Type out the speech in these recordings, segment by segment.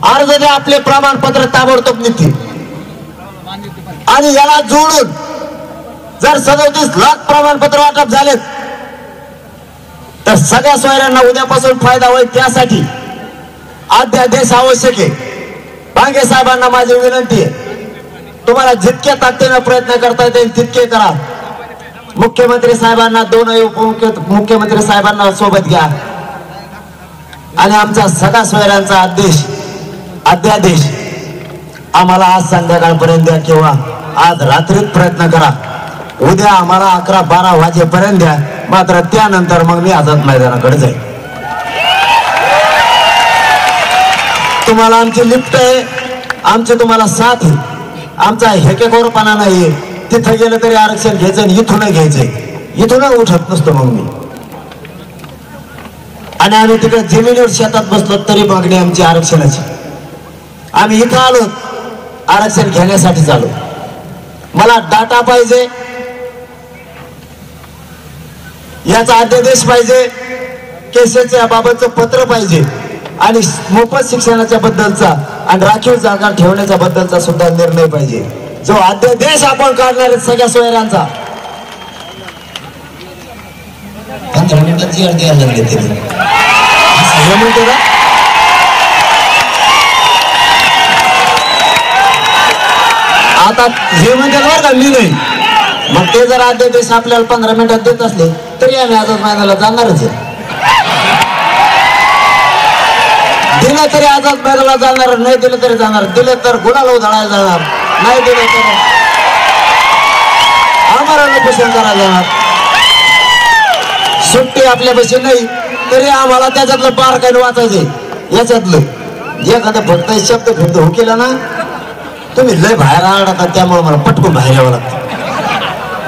अर्ज द्या, आपले प्रमाणपत्र ताबडतोब निघतील. आणि याला जोडून जर 37 लाख प्रमाणपत्र वाटप झालेत तर सगळ्या सोयऱ्यांना उद्यापासून फायदा होईल. त्यासाठी अध्यादेश आवश्यक आहे. भांगे साहेबांना माझी विनंती आहे, तुम्हाला जितक्या ताकदीने प्रयत्न करता येतील तितके करा. मुख्यमंत्री साहेबांना, दोनही उपमुख्यमंत्री साहेबांना सोबत घ्या आणि आमच्या सगळ्या सोयऱ्यांचा अध्यादेश आम्हाला आज संध्याकाळपर्यंत द्या किंवा आज रात्रीत प्रयत्न करा. उद्या आम्हाला 11-12 वाजेपर्यंत द्या. मात्र त्यानंतर मग मी आझाद मैदानाकडे जाईल. तुम्हाला आमची लिफ्ट आहे, आमची तुम्हाला साथ आहे. आमचा हेकेखोरपणा नाहीये. तिथं गेलं तरी आरक्षण घ्यायचं आणि इथून घ्यायचंय, इथून उठत नसतो मग मी. आणि आम्ही तिकडे जमिनीवर शेतात बसलो तरी मागणी आमची आरक्षणाची. आम्ही इथं आलो आरक्षण घेण्यासाठी आलो. मला डाटा पाहिजे, याचा अध्यादेश पाहिजे, केसेसच्या बाबतचं पत्र पाहिजे आणि मोफत शिक्षणाच्या बद्दलचा आणि राखीव जागा ठेवण्याच्या बद्दलचा सुद्धा निर्णय पाहिजे. जो अध्यादेश आपण काढणार आहे सगळ्या सोयऱ्यांचा. 15 मिनिटांची अर्धी द्यायला लागली तिने. आता हे म्हणते बरं का, मी नाही. मग ते जर अध्यादेश आपल्याला 15 मिनिटात देत असले तरी आम्ही आझाद मैदानाला जाणारच आहे. दिलं तरी आझाद मैदानाला जाणार, नाही दिलं तरी जाणार. दिलं तर गुलाल उधळायला जाणार, नाही दिलं तर आम्हाला उपोषण करायला जाणार. सुट्टी आपल्यापाशी नाही तरी आम्हाला त्याच्यातलं पार काही वाचायचे. याच्यातलं एखादा फक्त शब्द फिरत हो केला ना, तुम्ही लय बाहेर आढळतात, त्यामुळे मला पटकून बाहेर यावं लागतं.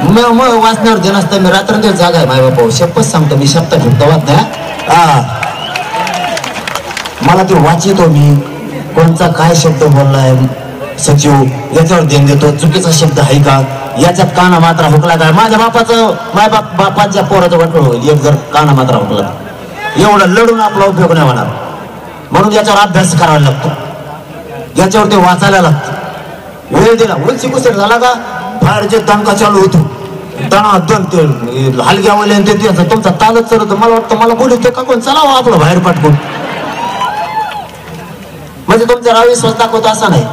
मग वाचण्यावर जे नसतं, मी रात्रंदिवस जागा आहे माय बापा, शपथ सांगतो मी शब्द फिरत वाच नाही. मला ते वाचितो मी, कोणता काय शब्द बोललाय सचिव याच्यावर ध्यान देतो. चुकीचा शब्द आहे का, याच्यात काना मात्रा हुकला काय, माझ्या बापाचं बापाच्या पोराचं वाटलं होईल एक जर काना मात्रा हुकला. एवढं लढून आपला उपयोग नाही होणार. म्हणून याच्यावर अभ्यास करावा लागतो, याच्यावर ते वाचायला लागतं. वेळ दिला, उलची कुसर झाला का बाहेरचे दणका चालू होतो. दणादण ते हलग्यावाले तुमचा तालच चालवतो. मला वाटतं मला बोलतो का कोण, चला आपलं बाहेर पाठवून. म्हणजे तुमचा विश्वास दाखवतो असा नाही.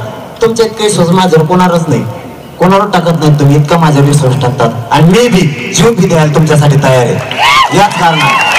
तुमच्या इतका विश्वास माझ्यावर कोणावरच नाही, कोणावर टाकत नाही तुम्ही. इतका माझ्यावर विश्वास टाकतात आणि मी बी जीव बी द्यायला तुमच्यासाठी तयार आहे. याच कारणात